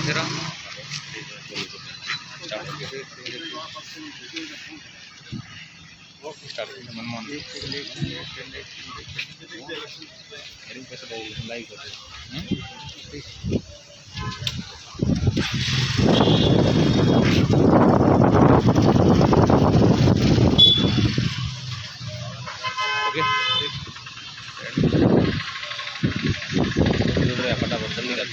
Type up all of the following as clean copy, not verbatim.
जरा मनमोहन फटाफट जल्दी कर।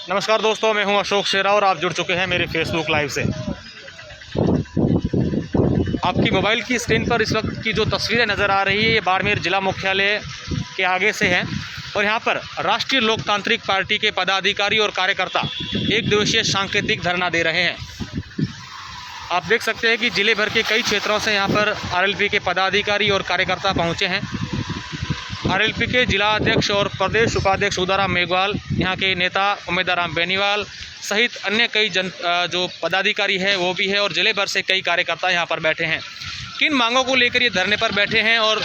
नमस्कार दोस्तों, मैं हूं अशोक शेरा और आप जुड़ चुके हैं मेरे फेसबुक लाइव से। आपकी मोबाइल की स्क्रीन पर इस वक्त की जो तस्वीरें नज़र आ रही है ये बाड़मेर जिला मुख्यालय के आगे से हैं और यहाँ पर राष्ट्रीय लोकतांत्रिक पार्टी के पदाधिकारी और कार्यकर्ता एक दिवसीय सांकेतिक धरना दे रहे हैं। आप देख सकते हैं कि जिले भर के कई क्षेत्रों से यहाँ पर आरएलपी के पदाधिकारी और कार्यकर्ता पहुँचे हैं। आरएलपी के जिला अध्यक्ष और प्रदेश उपाध्यक्ष उदाराम मेघवाल, यहाँ के नेता उमेदाराम बेनीवाल सहित अन्य कई जो पदाधिकारी है वो भी है और जिले भर से कई कार्यकर्ता यहाँ पर बैठे हैं। किन मांगों को लेकर ये धरने पर बैठे हैं और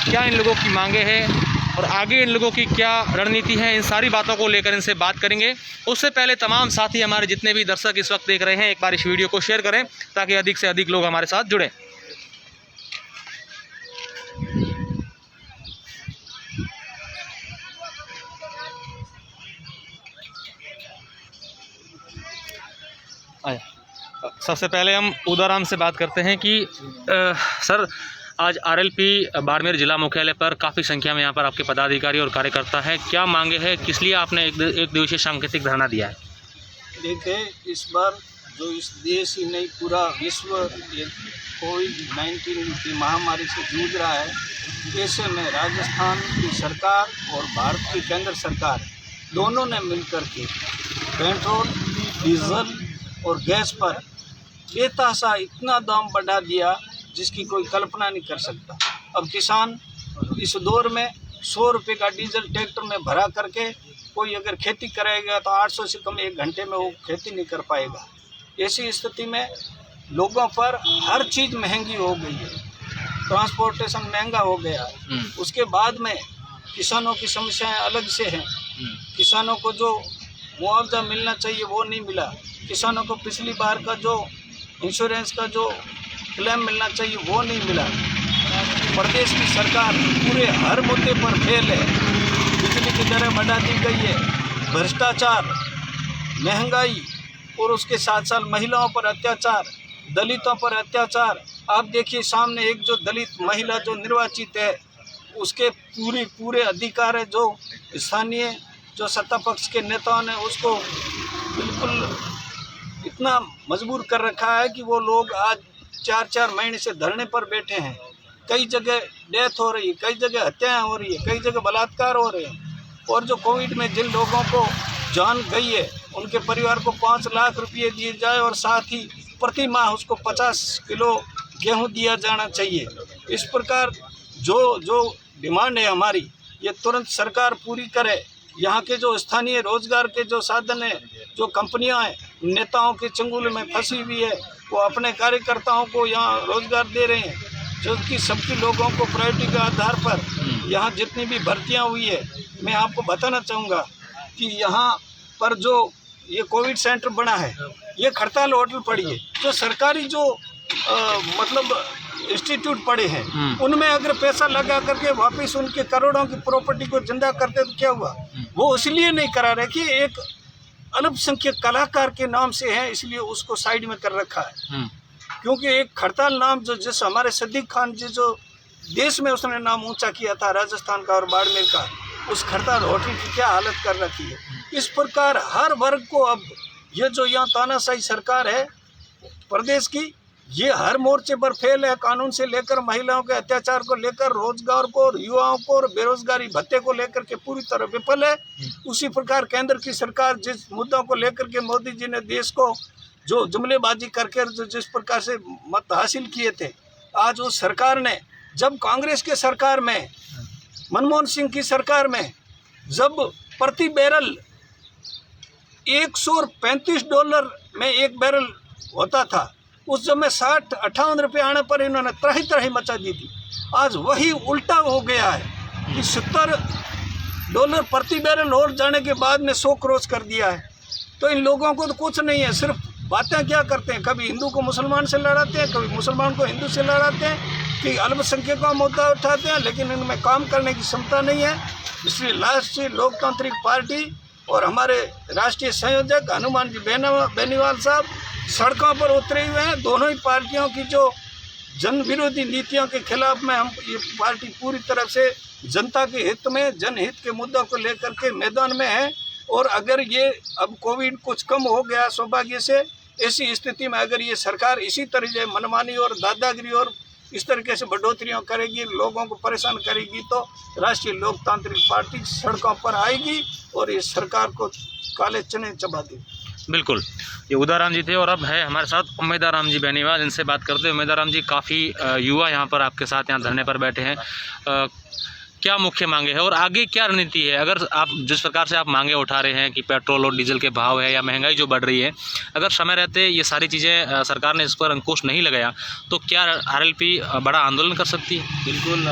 क्या इन लोगों की मांगे हैं और आगे इन लोगों की क्या रणनीति है, इन सारी बातों को लेकर इनसे बात करेंगे। उससे पहले तमाम साथी हमारे जितने भी दर्शक इस वक्त देख रहे हैं, एक बार इस वीडियो को शेयर करें ताकि अधिक से अधिक लोग हमारे साथ जुड़ें। सबसे पहले हम उदाराम से बात करते हैं कि सर, आज आरएलपी बाड़मेर जिला मुख्यालय पर काफ़ी संख्या में यहाँ पर आपके पदाधिकारी और कार्यकर्ता हैं। क्या मांगे हैं, किस लिए आपने एक दिवसीय सांकेतिक धरना दिया है? देखिए, इस बार जो इस देश ही नहीं पूरा विश्व कोविड-19 की महामारी से जूझ रहा है, ऐसे में राजस्थान की सरकार और भारत की केंद्र सरकार दोनों ने मिलकर के पेट्रोल, डीजल और गैस पर बेतहाशा इतना दाम बढ़ा दिया जिसकी कोई कल्पना नहीं कर सकता। अब किसान इस दौर में 100 रुपये का डीजल ट्रैक्टर में भरा करके कोई अगर खेती करेगा तो 800 से कम 1 घंटे में वो खेती नहीं कर पाएगा। ऐसी स्थिति में लोगों पर हर चीज़ महंगी हो गई है, ट्रांसपोर्टेशन महंगा हो गया है। उसके बाद में किसानों की समस्याएं अलग से हैं। किसानों को जो मुआवजा मिलना चाहिए वो नहीं मिला। किसानों को पिछली बार का जो इंश्योरेंस का जो क्लेम मिलना चाहिए वो नहीं मिला। प्रदेश की सरकार पूरे हर मुद्दे पर फेल है। बिजली की दरें बढ़ा दी गई है, भ्रष्टाचार, महंगाई और उसके साथ साथ महिलाओं पर अत्याचार, दलितों पर अत्याचार। आप देखिए, सामने एक जो दलित महिला जो निर्वाचित है उसके पूरे अधिकार है, जो स्थानीय जो सत्ता पक्ष के नेताओं ने उसको बिल्कुल इतना मजबूर कर रखा है कि वो लोग आज 4-4 महीने से धरने पर बैठे हैं। कई जगह डेथ हो रही है, कई जगह हत्याएं हो रही है, कई जगह बलात्कार हो रहे हैं। और जो कोविड में जिन लोगों को जान गई है उनके परिवार को 5 लाख रुपये दिए जाए और साथ ही प्रति माह उसको 50 किलो गेहूं दिया जाना चाहिए। इस प्रकार जो डिमांड है हमारी, ये तुरंत सरकार पूरी करे। यहाँ के जो स्थानीय रोजगार के जो साधन है, जो कंपनियां हैं, नेताओं के चंगुल में फंसी हुई है, वो अपने कार्यकर्ताओं को यहाँ रोजगार दे रहे हैं। जो कि सबकी लोगों को प्रायोरिटी के आधार पर यहाँ जितनी भी भर्तियाँ हुई है, मैं आपको बताना चाहूँगा कि यहाँ पर जो ये कोविड सेंटर बना है, ये खड़ताल होटल पड़ी है। जो सरकारी जो मतलब इंस्टीट्यूट पड़े हैं उनमें अगर पैसा लगा करके वापस उनके करोड़ों की प्रॉपर्टी को जिंदा करते तो क्या हुआ? वो इसलिए नहीं करा रहे कि एक अल्पसंख्यक कलाकार के नाम से है, इसलिए उसको साइड में कर रखा है। क्योंकि एक खड़ताल नाम जो जैसे हमारे सिद्दीक खान जी जो देश में उसने नाम ऊंचा किया था राजस्थान का और बाड़मेर का, उस खड़ताल होटल की क्या हालत कर रखी है। इस प्रकार हर वर्ग को अब ये जो यहाँ तानाशाही सरकार है प्रदेश की, ये हर मोर्चे पर फेल है। कानून से लेकर महिलाओं के अत्याचार को लेकर, रोजगार को, युवाओं को और बेरोजगारी भत्ते को लेकर के पूरी तरह विफल है। उसी प्रकार केंद्र की सरकार जिस मुद्दों को लेकर के मोदी जी ने देश को जो जुमलेबाजी करके जो जिस प्रकार से मत हासिल किए थे, आज उस सरकार ने, जब कांग्रेस के सरकार में, मनमोहन सिंह की सरकार में, जब प्रति बैरल $135 में एक बैरल होता था, उस समय 60-58 रुपये आने पर इन्होंने त्राही त्राही मचा दी थी। आज वही उल्टा हो गया है कि $70 प्रति बैरल और जाने के बाद में 100 क्रॉस कर दिया है। तो इन लोगों को तो कुछ नहीं है, सिर्फ बातें क्या करते हैं, कभी हिंदू को मुसलमान से लड़ाते हैं, कभी मुसलमान को हिंदू से लड़ाते हैं, कि अल्पसंख्यकों का मुद्दा उठाते हैं, लेकिन इनमें काम करने की क्षमता नहीं है। इसलिए राष्ट्रीय लोकतांत्रिक पार्टी और हमारे राष्ट्रीय संयोजक हनुमान जी बेनीवाल साहब सड़कों पर उतरे हुए हैं। दोनों ही पार्टियों की जो जन विरोधी नीतियों के खिलाफ में हम ये पार्टी पूरी तरह से जनता के हित में, जनहित के मुद्दों को लेकर के मैदान में है। और अगर ये अब कोविड कुछ कम हो गया सौभाग्य से, ऐसी स्थिति में अगर ये सरकार इसी तरह से मनमानी और दादागिरी और इस तरीके से बढ़ोतरियाँ करेगी, लोगों को परेशान करेगी, तो राष्ट्रीय लोकतांत्रिक पार्टी सड़कों पर आएगी और इस सरकार को काले चने चबा देगी। बिल्कुल, ये उदाराम जी थे और अब है हमारे साथ उम्मेदाराम जी बेनीवाल। इनसे बात करते हैं। उम्मेदाराम जी, काफ़ी युवा यहाँ पर आपके साथ यहाँ धरने पर बैठे हैं, क्या मुख्य मांगे है और आगे क्या रणनीति है? अगर आप जिस प्रकार से आप मांगे उठा रहे हैं कि पेट्रोल और डीजल के भाव है या महंगाई जो बढ़ रही है, अगर समय रहते ये सारी चीज़ें सरकार ने इस पर अंकुश नहीं लगाया तो क्या आरएलपी बड़ा आंदोलन कर सकती है? बिल्कुल।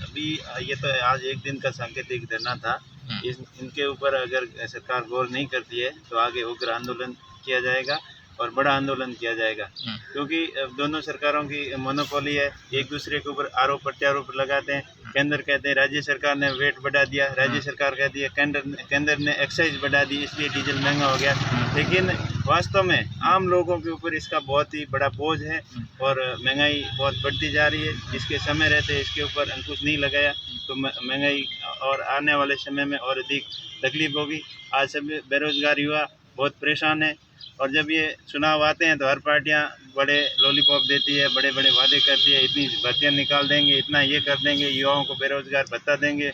अभी ये तो आज एक दिन का सांकेतिक धरना था। इनके ऊपर अगर सरकार गौर नहीं करती है तो आगे उग्र आंदोलन किया जाएगा और बड़ा आंदोलन किया जाएगा, क्योंकि दोनों सरकारों की मोनोपोली है, एक दूसरे के ऊपर आरोप प्रत्यारोप लगाते हैं। केंद्र कहते हैं राज्य सरकार ने वेट बढ़ा दिया, राज्य सरकार कहती है केंद्र ने एक्साइज बढ़ा दी, इसलिए डीजल महंगा हो गया। लेकिन वास्तव में आम लोगों के ऊपर इसका बहुत ही बड़ा बोझ है और महंगाई बहुत बढ़ती जा रही है, जिसके समय रहते इसके ऊपर अंकुश नहीं लगाया तो महंगाई और आने वाले समय में और अधिक तकलीफ होगी। आज सभी बेरोजगार युवा बहुत परेशान है और जब ये चुनाव आते हैं तो हर पार्टियां बड़े लॉलीपॉप देती है, बड़े बड़े वादे करती है, इतनी भर्तियां निकाल देंगे, इतना ये कर देंगे, युवाओं को बेरोजगार भत्ता देंगे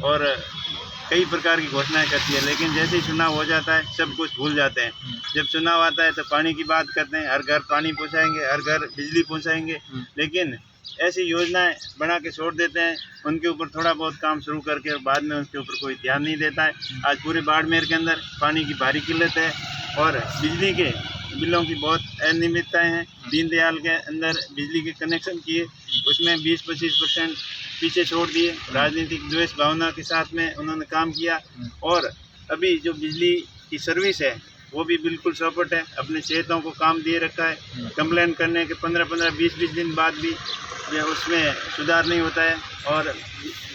और कई प्रकार की घोषणाएं करती है। लेकिन जैसे ही चुनाव हो जाता है सब कुछ भूल जाते हैं। जब चुनाव आता है तो पानी की बात करते हैं, हर घर पानी पहुँचाएंगे, हर घर बिजली पहुँचाएंगे, लेकिन ऐसी योजनाएं बना के छोड़ देते हैं, उनके ऊपर थोड़ा बहुत काम शुरू करके और बाद में उनके ऊपर कोई ध्यान नहीं देता है। आज पूरे बाड़मेर के अंदर पानी की भारी किल्लत है और बिजली के बिलों की बहुत अनियमितताएँ हैं। दीनदयाल के अंदर बिजली के कनेक्शन किए, उसमें 20-25% पीछे छोड़ दिए। राजनीतिक द्वेष भावना के साथ में उन्होंने काम किया और अभी जो बिजली की सर्विस है वो भी बिल्कुल चौपट है। अपने सेहतों को काम दिए रखा है, कंप्लेन करने के 15-15, 20-20 दिन बाद भी उसमें सुधार नहीं होता है और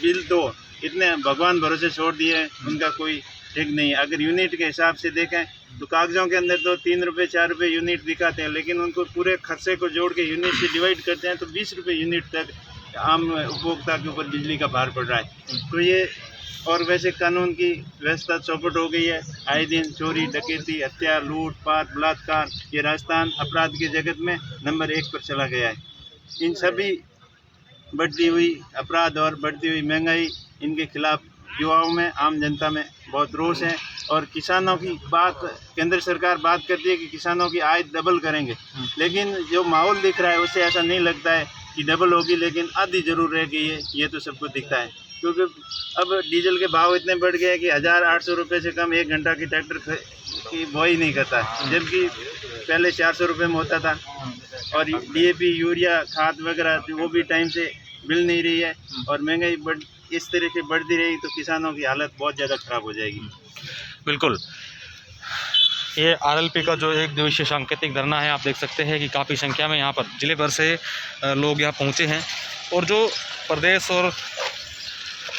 बिल तो इतने भगवान भरोसे छोड़ दिए हैं, उनका कोई ठीक नहीं है। अगर यूनिट के हिसाब से देखें तो कागज़ों के अंदर तो 3 रुपये 4 रुपये यूनिट दिखाते हैं, लेकिन उनको पूरे खर्चे को जोड़ के यूनिट से डिवाइड करते हैं तो 20 रुपये यूनिट तक आम उपभोक्ता के ऊपर बिजली का भार पड़ रहा है। तो ये और वैसे कानून की व्यवस्था चौपट हो गई है। आए दिन चोरी, डकैती, हत्या, लूटपाट, बलात्कार, ये राजस्थान अपराध के जगत में नंबर 1 पर चला गया है। इन सभी बढ़ती हुई अपराध और बढ़ती हुई महंगाई, इनके खिलाफ युवाओं में, आम जनता में बहुत रोष है। और किसानों की बात, केंद्र सरकार बात करती है कि किसानों की आय डबल करेंगे, लेकिन जो माहौल दिख रहा है उससे ऐसा नहीं लगता है कि डबल होगी, लेकिन आधी जरूर रह गई है, ये तो सबको दिखता है। क्योंकि अब डीजल के भाव इतने बढ़ गए हैं कि 1800 रुपये से कम 1 घंटा की ट्रैक्टर की बुआई नहीं करता, जबकि पहले 400 रुपये में होता था। और DAP, यूरिया, खाद वगैरह वो भी टाइम से मिल नहीं रही है और महंगाई इस तरह से बढ़ती रही तो किसानों की हालत बहुत ज़्यादा ख़राब हो जाएगी। बिल्कुल, ये आरएलपी का जो एक दिवसीय सांकेतिक धरना है, आप देख सकते हैं कि काफ़ी संख्या में यहाँ पर जिले भर से लोग यहाँ पहुँचे हैं और जो प्रदेश और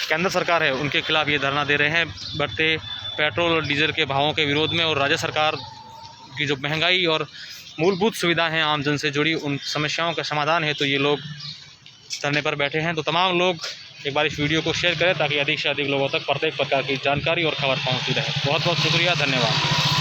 केंद्र सरकार है उनके खिलाफ ये धरना दे रहे हैं बढ़ते पेट्रोल और डीजल के भावों के विरोध में। और राज्य सरकार की जो महंगाई और मूलभूत सुविधाएं हैं आम जन से जुड़ी, उन समस्याओं का समाधान है तो ये लोग धरने पर बैठे हैं। तो तमाम लोग एक बार इस वीडियो को शेयर करें ताकि अधिक से अधिक लोगों तक प्रत्येक प्रकार की जानकारी और खबर पहुंचती रहे। बहुत बहुत शुक्रिया, धन्यवाद।